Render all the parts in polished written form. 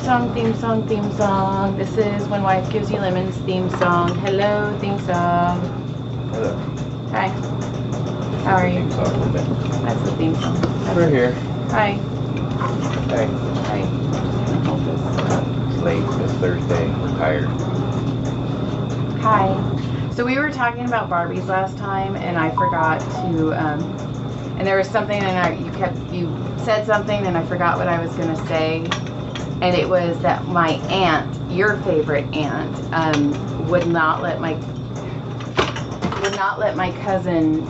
song, theme song, theme song. This is When Wife Gives You Lemons theme song. Hello, theme song. Hello. Hi. How are you? Theme song. That's the theme song. We're here. Hi. Hey. Hi. It's late. It's Thursday. We're tired. Hi. So we were talking about Barbies last time, and I forgot to, and there was something, and you said something, and I forgot what I was going to say. And it was that my aunt, your favorite aunt, would not let my cousin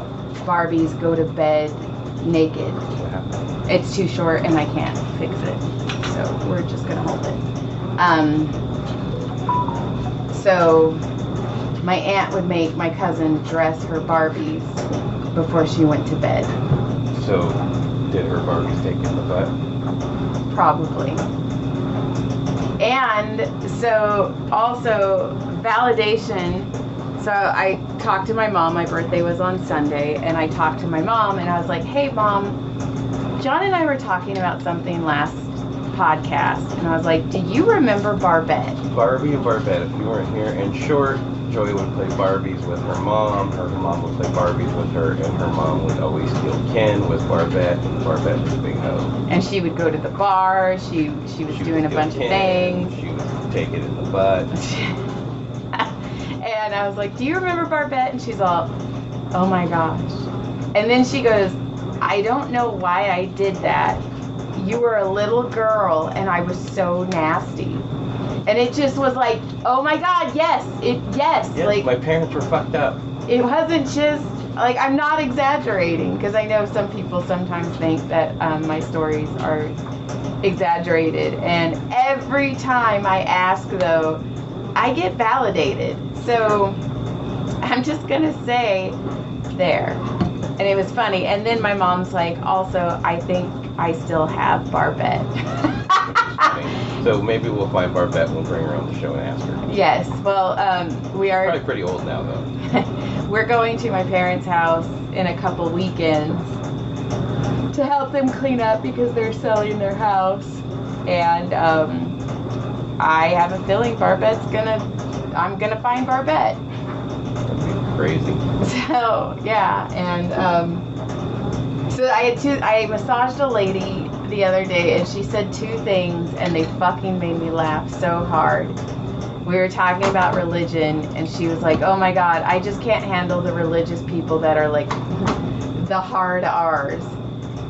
Barbies go to bed naked. What happened? It's too short and I can't fix it. So we're just gonna hold it. So my aunt would make my cousin dress her Barbies before she went to bed. So, did her Barbies take in the butt? Probably. And so also validation. So I talked to my mom. My birthday was on Sunday, and I talked to my mom, and I was like, "Hey, Mom, John and I were talking about something last podcast," and I was like, "Do you remember Barbette?" Barbie and Barbette. If you weren't here, in short, Joey would play Barbies with her mom would play Barbies with her, and her mom would always steal Ken with Barbette, and Barbette was a big hoe. And she would go to the bar. She was doing a bunch of things. She would take it in the butt. And I was like, "Do you remember Barbette?" And she's all, "Oh my gosh." And then she goes, "I don't know why I did that. You were a little girl and I was so nasty." And it just was like, oh my God, yes. Yeah, Like, my parents were fucked up. it wasn't just, like, I'm not exaggerating, because I know some people sometimes think that my stories are exaggerated. And every time I ask, though, I get validated. So I'm just going to say there. And it was funny. And then my mom's like, also, I think I still have Barbette. So maybe we'll find Barbette and we'll bring her on the show and ask her. Yes. Well, we are... Probably pretty old now, though. We're going to my parents' house in a couple weekends to help them clean up because they're selling their house. And I have a feeling I'm gonna find Barbette. That'd be crazy. So yeah, and so I massaged a lady the other day, and she said two things, and they fucking made me laugh so hard. We were talking about religion, and she was like, "Oh my God, I just can't handle the religious people that are like the hard R's,"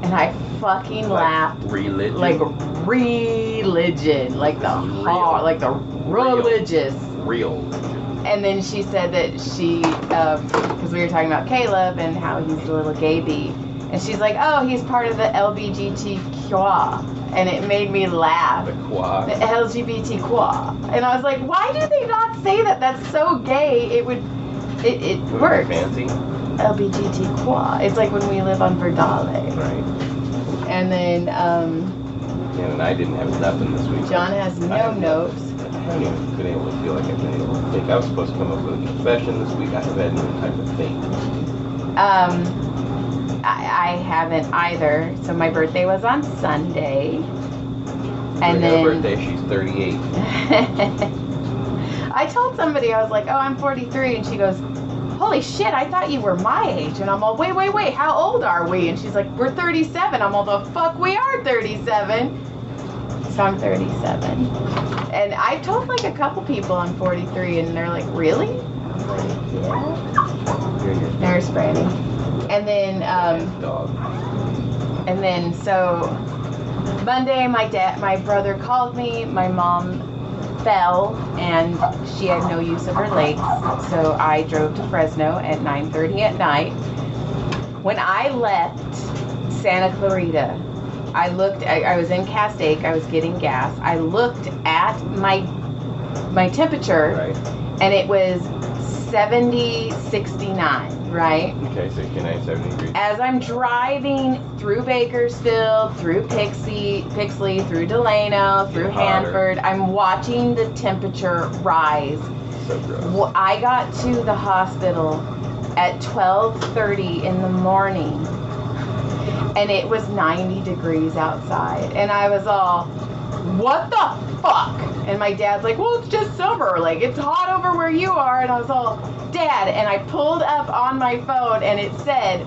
and I fucking laughed. Religion. Like religion, like the hard, like the religious. Real. And then she said that she, because we were talking about Caleb and how he's a little gay bee. And she's like, "Oh, he's part of the LGBTQ." And it made me laugh. The quad. The LGBTQ. And I was like, why do they not say that? That's so gay. It works. Fancy. LGBTQ. It's like when we live on Verdale. Right. And then, and I didn't have nothing this week. John has no notes. I haven't even been able to feel like I've been able to think. I was supposed to come up with a confession this week. I haven't had no time to think. I haven't either. So my birthday was on Sunday. And her birthday, she's 38. I told somebody, I was like, "Oh, I'm 43." And she goes, "Holy shit, I thought you were my age." And I'm all, wait, how old are we? And she's like, "We're 37. I'm all, the fuck, we are 37. So I'm 37. And I've told like a couple people I'm 43, and they're like, "Really?" I'm like, "Yeah." There's Brandy. And then, Dog. and then so Monday, my brother called me. My mom fell, and she had no use of her legs. So I drove to Fresno at 9:30 at night. When I left Santa Clarita, I was in Castaic, I was getting gas. I looked at my temperature, Right. and it was 69, right? Okay, 69, 70 degrees. As I'm driving through Bakersfield, through Pixley, through Delano, through Hanford, I'm watching the temperature rise. So gross. Well, I got to the hospital at 12:30 in the morning, and it was 90 degrees outside, and I was all, what the fuck? And my dad's like, well, it's just summer. Like, it's hot over where you are. And I was all, Dad. And I pulled up on my phone and it said,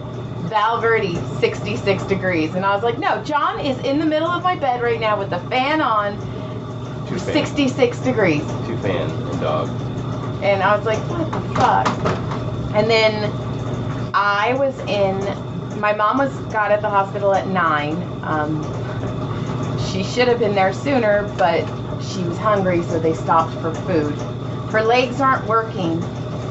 Val Verde, 66 degrees. And I was like, no, John is in the middle of my bed right now with the fan on, 66 degrees. 2 fans and dog. And I was like, what the fuck? And then I was my mom got at the hospital at 9. She should have been there sooner, but she was hungry, so they stopped for food. Her legs aren't working.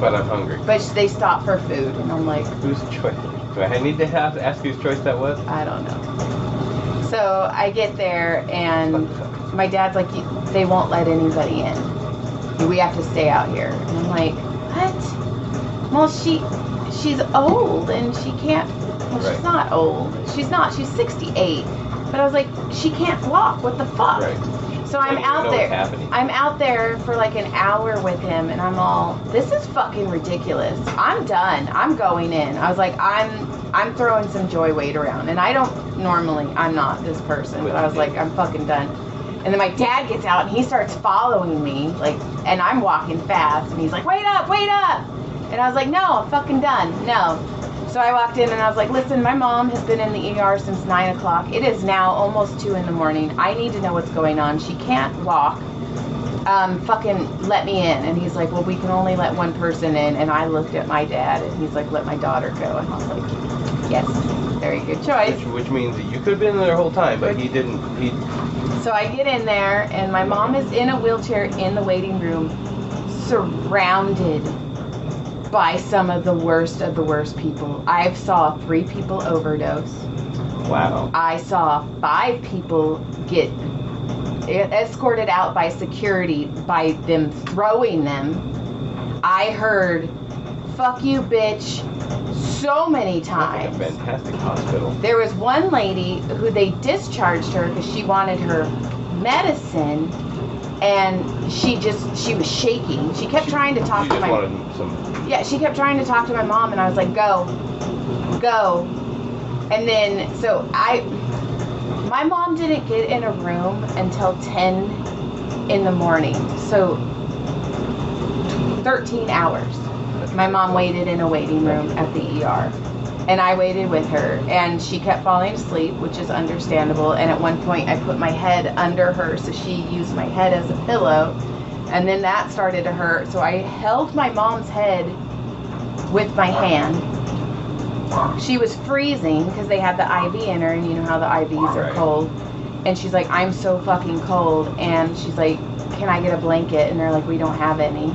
But I'm hungry. But they stopped for food, and I'm like... Whose choice? Do I need to ask whose choice that was? I don't know. So I get there, and my dad's like, they won't let anybody in. We have to stay out here. And I'm like, what? Well, she's old, and she can't... Well, right. She's not old. She's 68. But I was like, she can't walk. What the fuck? Right. So I'm out there. I'm out there for like an hour with him, and I'm all, this is fucking ridiculous. I'm done. I'm going in. I was like, I'm throwing some joy weight around, and I don't normally. I'm not this person, but I was like, I'm fucking done. And then my dad gets out, and he starts following me, like, and I'm walking fast, and he's like, wait up, wait up. And I was like, no, I'm fucking done. No. So I walked in and I was like, listen, my mom has been in the ER since 9 o'clock. It is now almost 2 in the morning. I need to know what's going on. She can't walk. Fucking let me in. And he's like, well, we can only let one person in. And I looked at my dad and he's like, let my daughter go. And I was like, yes, very good choice. Which means that you could have been there the whole time, but he didn't. So I get in there and my mom is in a wheelchair in the waiting room, surrounded by some of the worst people. I saw 3 people overdose. Wow. I saw 5 people get escorted out by security by them throwing them. I heard, fuck you, bitch, so many times. That's like a fantastic hospital. There was one lady who they discharged her because she wanted her medicine, and she was shaking. She kept trying to talk to my... she kept trying to talk to my mom, and I was like, go. And then, so my mom didn't get in a room until 10 in the morning. So 13 hours. My mom waited in a waiting room at the ER. And I waited with her, and she kept falling asleep, which is understandable. And at one point, I put my head under her, so she used my head as a pillow. And then that started to hurt, so I held my mom's head with my hand. She was freezing because they had the IV in her, and you know how the IVs are cold. And she's like, I'm so fucking cold. And she's like, can I get a blanket? And they're like, we don't have any.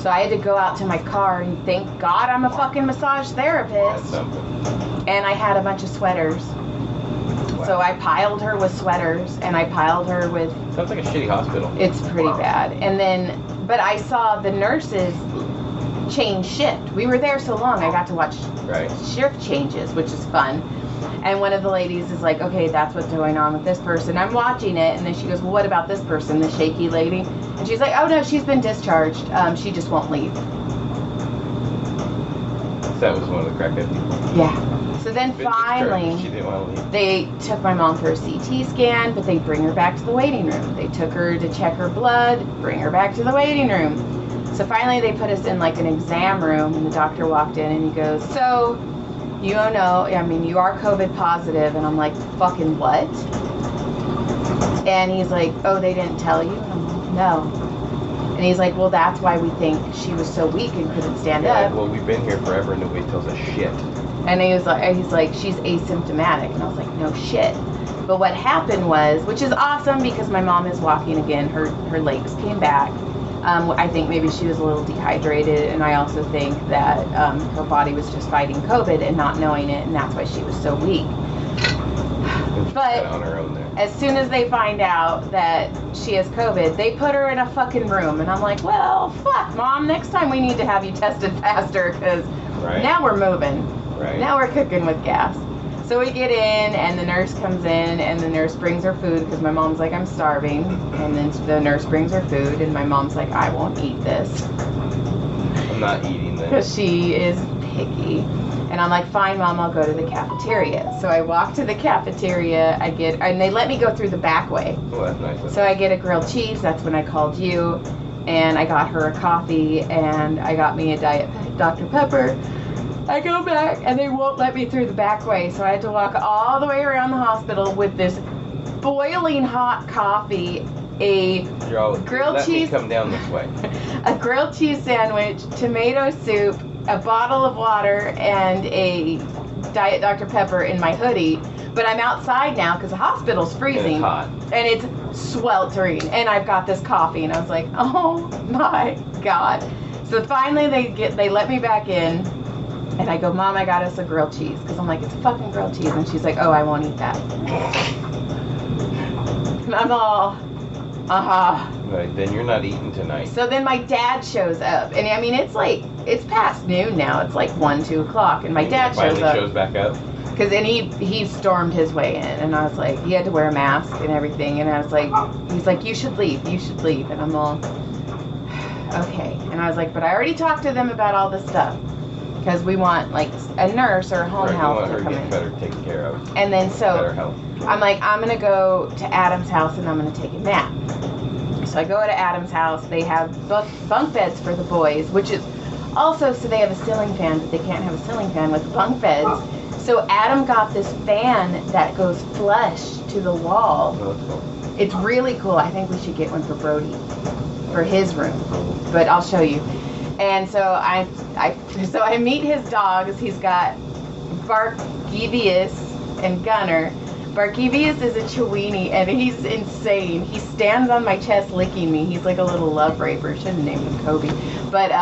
So I had to go out to my car, and thank God I'm a fucking massage therapist. And I had a bunch of sweaters. Wow. So I piled her with sweaters, and I piled her with... Sounds like a shitty hospital. It's pretty bad. And then, but I saw the nurses change shift. We were there so long, I got to watch shift changes, which is fun. And one of the ladies is like, okay, that's what's going on with this person. I'm watching it, and then she goes, well, what about this person, the shaky lady? And she's like, oh, no, she's been discharged. She just won't leave. That was one of the crackhead people. Yeah. So then finally, she didn't want to leave. They took my mom for a CT scan, but they bring her back to the waiting room. They took her to check her blood, bring her back to the waiting room. So finally they put us in like an exam room, and the doctor walked in and he goes, so, you don't know, I mean, you are COVID positive. And I'm like, fucking what? And he's like, oh, they didn't tell you? And I'm like, no. And he's like, well, that's why we think she was so weak and couldn't stand up. Well, we've been here forever and nobody tells us shit. And he's like, she's asymptomatic. And I was like, no shit. But what happened was, which is awesome because my mom is walking again, her legs came back. I think maybe she was a little dehydrated, and I also think that her body was just fighting COVID and not knowing it, and that's why she was so weak. But on her own there. As soon as they find out that she has COVID, they put her in a fucking room, and I'm like, well, fuck, Mom, next time we need to have you tested faster, because now we're moving. Right. Now we're cooking with gas. So we get in, and the nurse comes in, and the nurse brings her food, because my mom's like, I'm starving. And then the nurse brings her food, and my mom's like, I won't eat this. I'm not eating this. Because she is picky. And I'm like, fine, Mom, I'll go to the cafeteria. So I walk to the cafeteria, and they let me go through the back way. Oh, that's nice. So I get a grilled cheese, that's when I called you, and I got her a coffee, and I got me a Diet Dr. Pepper. I go back, and they won't let me through the back way, so I had to walk all the way around the hospital with this boiling hot coffee, a grilled cheese, let me come down this way. a grilled cheese sandwich, tomato soup, a bottle of water, and a Diet Dr. Pepper in my hoodie. But I'm outside now because the hospital's freezing. And it's hot. And it's sweltering. And I've got this coffee, and I was like, oh my God. So finally they let me back in, and I go, Mom, I got us a grilled cheese. Because I'm like, it's a fucking grilled cheese. And she's like, oh, I won't eat that. And I'm all, Right, then you're not eating tonight. So then my dad shows up, and I mean, it's past noon now. It's like 1, 2 o'clock, and my dad shows up. Finally shows back up. Cause then he stormed his way in, and I was like, he had to wear a mask and everything, and I was like, he's like, you should leave, and I'm all, okay, and I was like, but I already talked to them about all this stuff, because we want like a nurse or a home health to come in. Better taken care of. And then so Better health. I'm like, I'm gonna go to Adam's house and I'm gonna take a nap. So I go to Adam's house. They have bunk beds for the boys, which is also, so they have a ceiling fan, but they can't have a ceiling fan with bunk beds. So Adam got this fan that goes flush to the wall. Oh, that's cool. It's really cool. I think we should get one for Brody, for his room. But I'll show you. And so I meet his dogs. He's got Barkevius and Gunner. Barkevius is a Chiweenie, and he's insane. He stands on my chest licking me. He's like a little love raper. Should have named him Kobe. But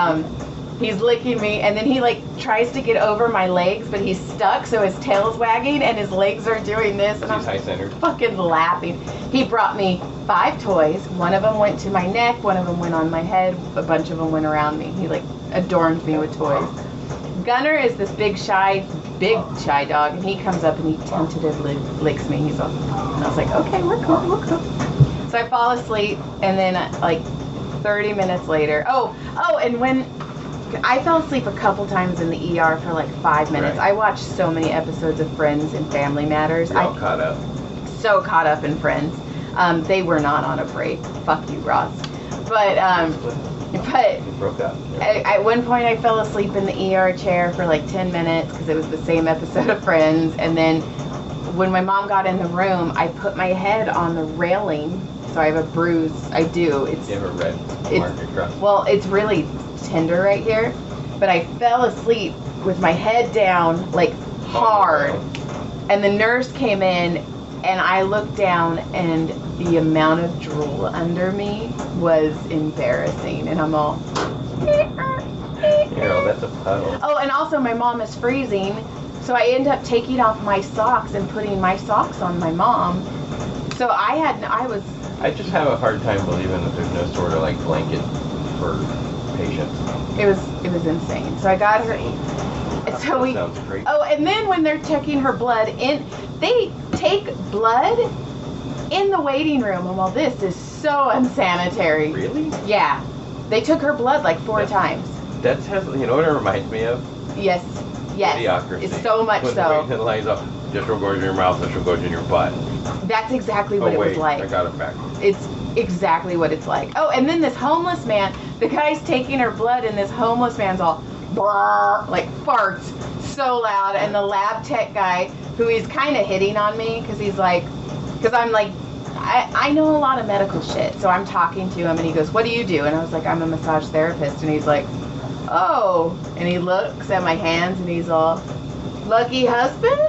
he's licking me, and then he like tries to get over my legs, but he's stuck, so his tail's wagging, and his legs are doing this, and I'm high-centered. Fucking laughing. He brought me 5 toys. One of them went to my neck, one of them went on my head, a bunch of them went around me. He like adorned me with toys. Gunner is this big shy dog, and he comes up and he tentatively licks me. He's all, and I was like, okay, we're cool. So I fall asleep, and then like 30 minutes later, and when I fell asleep a couple times in the ER for like 5 minutes. Right. I watched so many episodes of Friends and Family Matters. You're all caught up. So caught up in Friends. They were not on a break. Fuck you, Ross. But You broke up. at one point I fell asleep in the ER chair for like 10 minutes because it was the same episode of Friends. And then when my mom got in the room, I put my head on the railing. So I have a bruise. I do. You have a red mark across. Well, it's really tender right here. But I fell asleep with my head down, like hard. And the nurse came in, and I looked down, and the amount of drool under me was embarrassing. And I'm all... Carol, that's a puddle. Oh, and also my mom is freezing, so I end up taking off my socks and putting my socks on my mom. So I just have a hard time believing that there's no sort of like blanket for patients. It was insane. So I got her. So we. Sounds great. Oh, and then when they're checking her blood they take blood in the waiting room. And well, this is so unsanitary. Really? Yeah, they took her blood like 4 times. That's you know what it reminds me of? Yes. Idiocracy. It's so much when so. When the lines up, this one goes in your mouth, this one goes in your butt. That's exactly what it was like. I got it back. It's exactly what it's like. Oh, and then this homeless man, the guy's taking her blood, and this homeless man's all brrr, like farts so loud, and the lab tech guy, who he's kind of hitting on me, because I'm like, I know a lot of medical shit, so I'm talking to him, and he goes, what do you do? And I was like, I'm a massage therapist, and he's like, oh, and he looks at my hands, and he's all, lucky husband?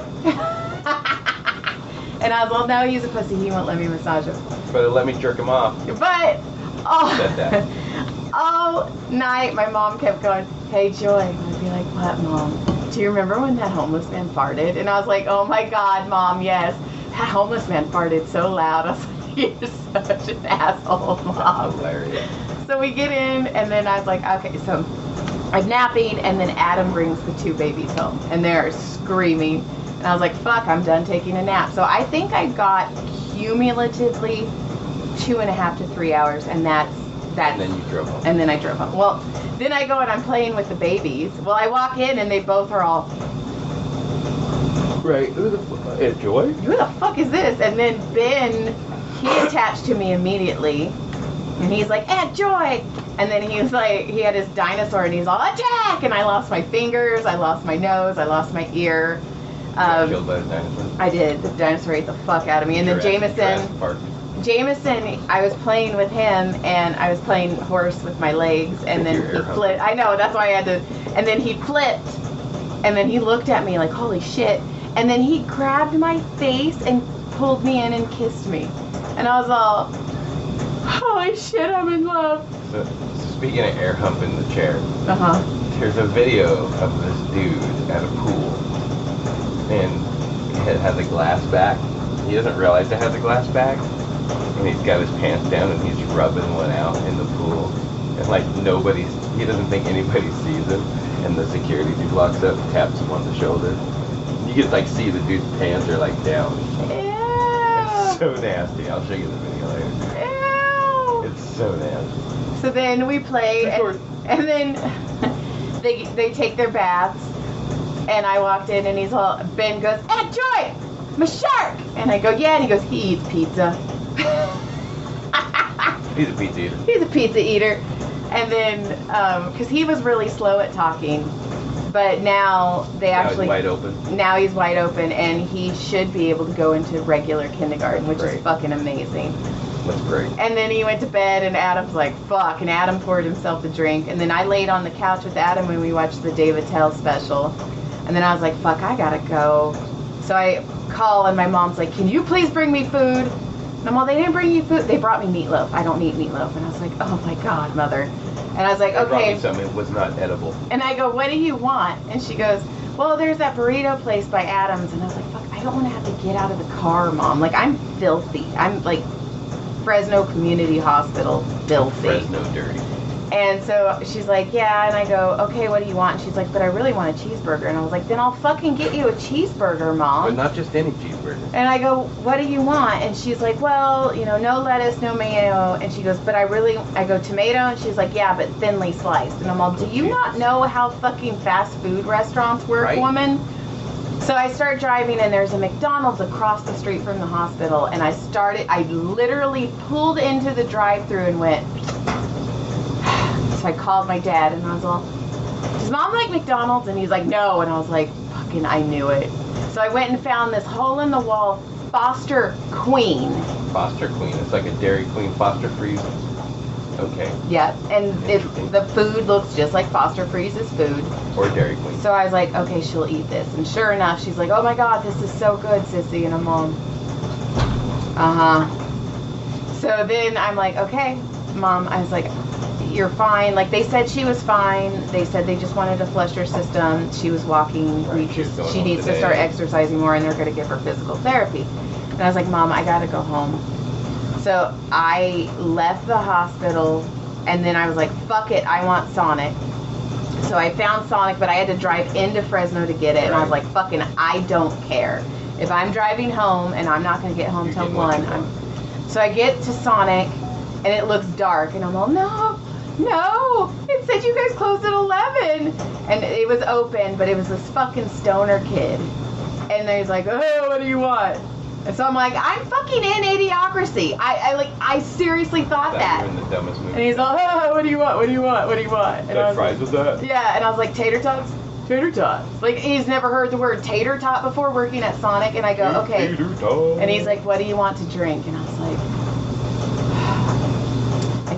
And I was like, no, he's a pussy, he won't let me massage him. But let me jerk him off. But, Said that. all night, my mom kept going, hey, Joy. And I'd be like, what, Mom? Do you remember when that homeless man farted? And I was like, oh my God, Mom, yes. That homeless man farted so loud. I was like, you're such an asshole, Mom. Hilarious. So we get in, and then I was like, okay, so I'm napping, and then Adam brings the 2 babies home, and they're screaming. And I was like, fuck, I'm done taking a nap. So I think I got cumulatively 2.5 to 3 hours, and that's. And then you drove home. And then I drove home. Well, then I go and I'm playing with the babies. Well, I walk in, and they both are all Right. Joy? Who the fuck is this? And then Ben, he attached to me immediately. And he's like, Aunt Joy! And then he was like, he had his dinosaur and he's all, attack! And I lost my fingers, I lost my nose, I lost my ear. Killed by the dinosaur? I did. The dinosaur ate the fuck out of me. And then Jameson, I was playing with him and I was playing horse with my legs and then he flipped. I know, that's why I had to. And then he flipped and then he looked at me like, holy shit. And then he grabbed my face and pulled me in and kissed me. And I was all, holy shit, I'm in love. So speaking of air humping the chair, Uh-huh. there's a video of this dude at a pool. And it has a glass back. He doesn't realize it has a glass back. And he's got his pants down and he's rubbing one out in the pool. And like he doesn't think anybody sees him. And the security dude walks up, taps him on the shoulder. And you can like see the dude's pants are like down. Ew. It's so nasty. I'll show you the video later. Ew. It's so nasty. So then we play and then they take their baths. And I walked in and Ben goes, Aunt Joy, I'm a shark. And I go, yeah. And he goes, he eats pizza. He's a pizza eater. He's a pizza eater. And then, because he was really slow at talking, but now he's wide open. Now he's wide open and he should be able to go into regular kindergarten, which is fucking amazing. That's great. And then he went to bed and Adam's like, fuck. And Adam poured himself a drink. And then I laid on the couch with Adam when we watched the David Tell special. And then I was like, fuck, I gotta go. So I call and my mom's like, can you please bring me food? And I'm all, they didn't bring you food. They brought me meatloaf. I don't eat meatloaf. And I was like, oh my God, mother. And I was like, okay. They brought me something that was not edible. And I go, what do you want? And she goes, well, there's that burrito place by Adam's. And I was like, fuck, I don't want to have to get out of the car, Mom. Like, I'm filthy. I'm like Fresno Community Hospital filthy. Fresno dirty. And so she's like, yeah, and I go, okay, what do you want? And she's like, but I really want a cheeseburger. And I was like, then I'll fucking get you a cheeseburger, Mom. But not just any cheeseburger. And I go, what do you want? And she's like, well, no lettuce, no mayo. And she goes, but I go, tomato? And she's like, yeah, but thinly sliced. And I'm all, do you not know how fucking fast food restaurants work, woman? So I start driving and there's a McDonald's across the street from the hospital. And I literally pulled into the drive-thru and went, so I called my dad and I was all, does Mom like McDonald's? And he's like, no. And I was like, fucking, I knew it. So I went and found this hole-in-the-wall Foster Queen. Foster Queen. It's like a Dairy Queen Foster Freeze. Okay. Yeah, and the food looks just like Foster Freeze's food. Or Dairy Queen. So I was like, okay, she'll eat this. And sure enough, she's like, oh my God, this is so good, sissy. And I'm all, So then I'm like, okay, Mom. I was like, you're fine. Like, they said she was fine. They said they just wanted to flush her system. She was walking. She needs to start exercising more, and they're going to give her physical therapy. And I was like, Mom, I got to go home. So I left the hospital, and then I was like, fuck it, I want Sonic. So I found Sonic, but I had to drive into Fresno to get it. And I was like, fucking, I don't care. If I'm driving home, and I'm not going to get home till 1. So I get to Sonic, and it looks dark. And I'm all, no, it said you guys closed at 11. And it was open, but it was this fucking stoner kid. And then he's like, oh, what do you want? And so I'm like, I'm fucking in Idiocracy. I seriously thought that. You were in the dumbest movie. And he's like, oh, what do you want? What do you want? What do you want? And I was fries with that? Yeah, and I was like, tater tots? Tater tots. Like, he's never heard the word tater tot before working at Sonic. And I go, okay. Tater tot. And he's like, what do you want to drink? And I was like,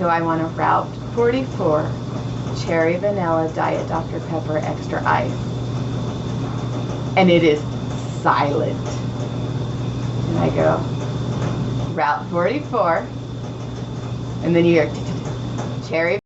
I want a Route 44 cherry vanilla Diet Dr. Pepper extra ice. And it is silent. And I go, Route 44. And then you hear cherry